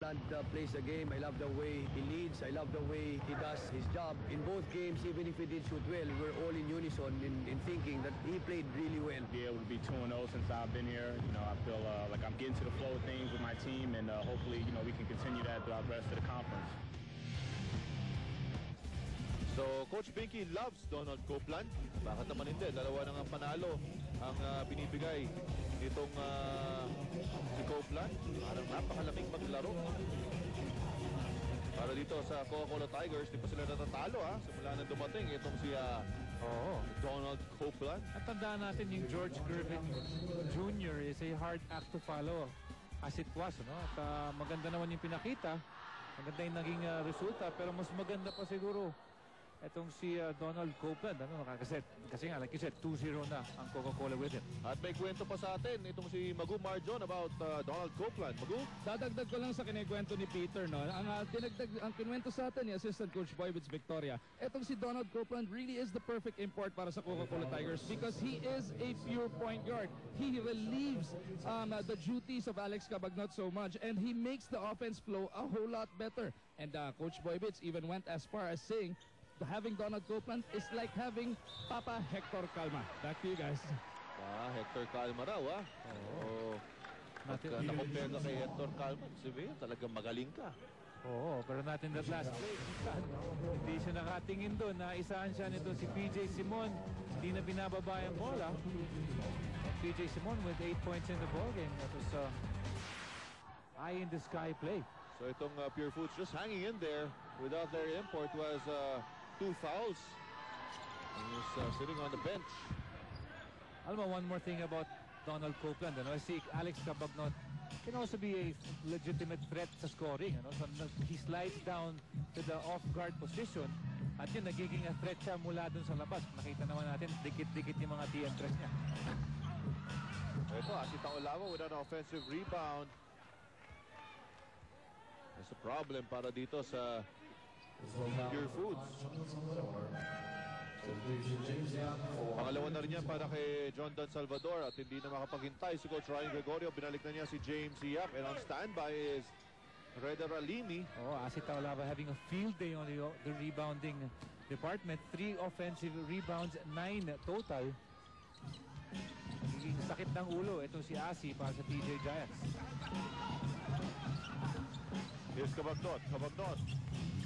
Copeland plays the game. I love the way he leads. I love the way he does his job. In both games, even if he did shoot well, we're all in unison in thinking that he played really well. Be able to be 2-0 since I've been here. You know, I feel like I'm getting to the flow of things with my team, and hopefully, you know, we can continue that throughout the rest of the conference. So, Coach Binky loves Donald Copeland. Bakit naman hindi? Dalawa nang panalo ang binibigay nitong si Copeland. Parang napakalamig maglaro. Para dito sa Coca-Cola Tigers, di pa sila natatalo simula na dumating itong si Donald Copeland. At tandaan natin yung George Gervin Jr. is a hard act to follow as it was. No? At maganda naman yung pinakita. Maganda yung naging resulta. Pero mas maganda pa siguro itong si Donald Copeland, kasi nga, like you said, 2-0 na ang Coca-Cola with it. At may kwento pa sa atin itong si Magu Marjon about Donald Copeland. Magu? Dadagdag ko lang sa kinikwento ni Peter, no? Ang kinuwento sa atin ni Assistant Coach Boybits Victoria, itong si Donald Copeland really is the perfect import para sa Coca-Cola Tigers because he is a pure point guard. He relieves the duties of Alex Cabagnot so much, and he makes the offense flow a whole lot better. And Coach Boybits even went as far as saying having Donald Copeland is like having Papa Hector Calma. Back to you guys. Hector Calma raw na-compare ka kay Hector Calma, sabihin talagang magaling ka. Oo, pero natin that last play, hindi siya nakatingin doon. Naisahan siya nito si PJ Simon. Hindi na binababa yung bola. PJ Simon with 8 points in the ballgame. That was eye in the sky play. So itong Pure Foods just hanging in there without their import was 2 fouls. He's sitting on the bench. Alam mo, one more thing about Donald Copeland. I see Alex Cabagnot can also be a legitimate threat sa scoring. So he slides down to the off-guard position at yun, nagiging a threat siya mula dun sa labas. Nakita naman natin, dikit-dikit yung mga TM3 niya. Ito, Asita Olavo with an offensive rebound. It's a problem para dito sa Pure Foods. Pangalawa na rin yan para kay John Don Salvador at hindi na makapaghintay si Coach Ryan Gregorio. Binalik na niya si James Yap, and on standby is Reda Ralimi. Asita Olavo having a field day on the rebounding department. 3 offensive rebounds, 9 total. Nagiging sakit ng ulo itong si Asi para sa TJ Giants. Here's Cabagnot. Cabagnot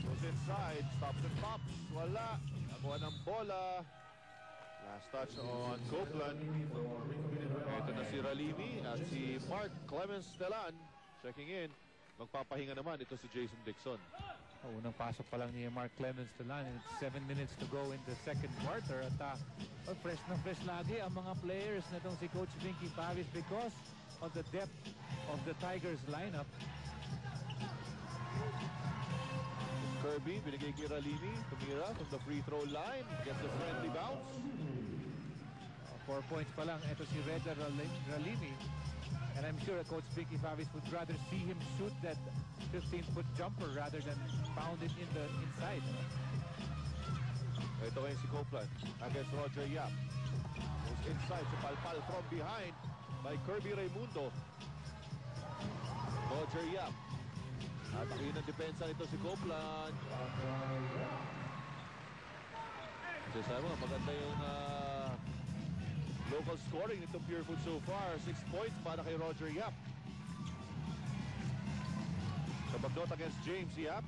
goes inside, stops and pops. Wala. Nakuha ng bola. Last touch on Copeland. Ito na si Ralimi at si Mark Clemens Telan checking in. Magpapahinga naman ito si Jason Dixon. Unang pasok pa lang ni Mark Clemens Telan. 7 minutes to go in the second quarter. At fresh na fresh lagi ang mga players na itong si Coach Binky Pavis because of the depth of the Tigers lineup. Kirby, binigay kay Ralimi. Tumira from the free throw line. Gets the friendly bounce. 4 points pa lang. Ito si Reda Ralimi. And I'm sure Coach Binky Pavis would rather see him shoot that 15-foot jumper rather than pound it in the inside. Ito ngayon si Copeland against Roger Yap. Moves inside si Palpal from behind by Kirby Raimundo. Roger Yap. At akin ang depensa nito si Copeland. Kasi sabi mo, maganda yung local scoring nito Pure Food so far. 6 points para kay Roger Yap. Cabagnot against James Yap.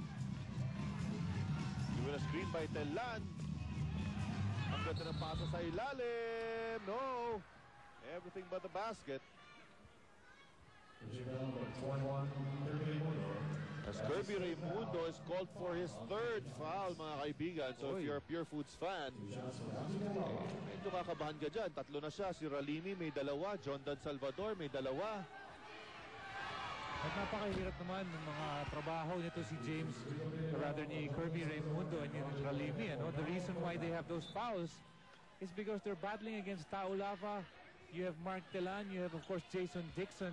Given a screen by Telan. Ang ganda ng paso sa ilalim. No! Everything but the basket. As Kirby Raimundo is called for his 3rd foul, mga kaibigan. So if you're a Pure Foods fan, medyo kakabahan ka dyan. 3 na siya. Si Ralimi may 2. John Dan Salvador may 2. At napakahirap naman ng mga trabaho nito si James, rather ni Kirby Raimundo and Ralimi. The reason why they have those fouls is because they're battling against Tao Lava. You have Mark Telan, you have of course Jason Dixon,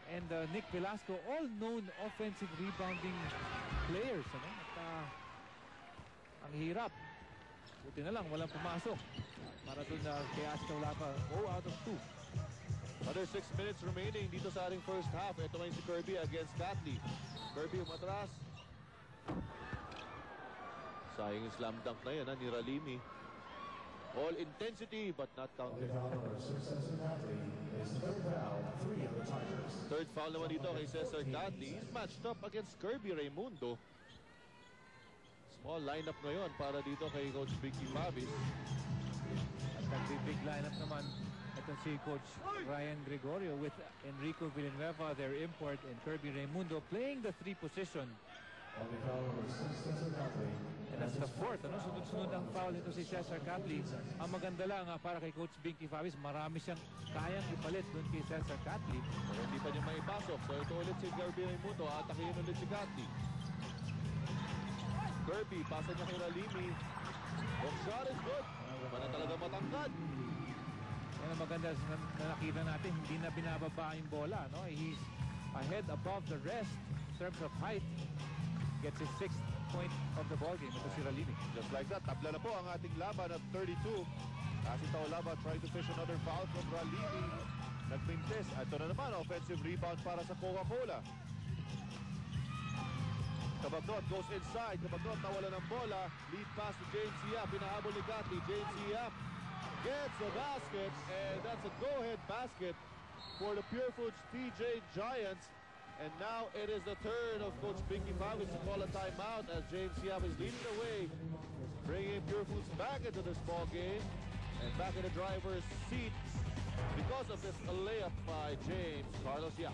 and Nick Velasco, all known offensive rebounding players. At ang hirap. Buti na lang, walang pumasok. Para doon kay Asita Olava, 0 out of 2. Another 6 minutes remaining dito sa ating first half. Ito ngayon si Kirby against Catley. Kirby umatras. Sayang yung slam dunk na yan ni Ralimi. All intensity but not counted. Third foul naman dito kay Cesar Catley. He's matched up against Kirby Raimundo. Small lineup ngayon para dito kay Coach Vicky Mavis. At nagbibig lineup naman ito si Coach Ryan Gregorio with Enrico Villanueva, their import, and Kirby Raimundo playing the 3 position. And that's the fourth. Sunod-sunod ang foul nito si Cesar Catley. Ang maganda lang para kay Coach Binky Favis, marami siyang kayang ipalit doon kay Cesar Catley. Pero hindi pa niya maipasok. So ito ulit si Kirby Raimundo. Atakihin ulit si Catley. Kirby, pasa niya kay Ralimi. Hook shot is good. Wala talaga matangkad. Yan ang maganda na nakita natin, hindi na binababa yung bola. No? He's ahead above the rest in terms of height. Gets his 6th point of the ballgame. Ito si Ralimi. Just like that, tabla na po ang ating laban at 32. Kasi Taulava trying to fish another foul from Ralimi. Nagpintes. Ito na naman, offensive rebound para sa Coca-Cola. Cabagnot goes inside. Cabagnot nawala ng bola. Lead pass to James Yap. Pinahabol ni Catley. James Yap gets the basket. And that's a go-ahead basket for the Pure Foods TJ Giants. And now it is the turn of Coach Binky Favis to call a timeout as James Yap is leading the way, bringing Pure Foods back into this ball game and back in the driver's seat because of this layup by James Carlos Yap.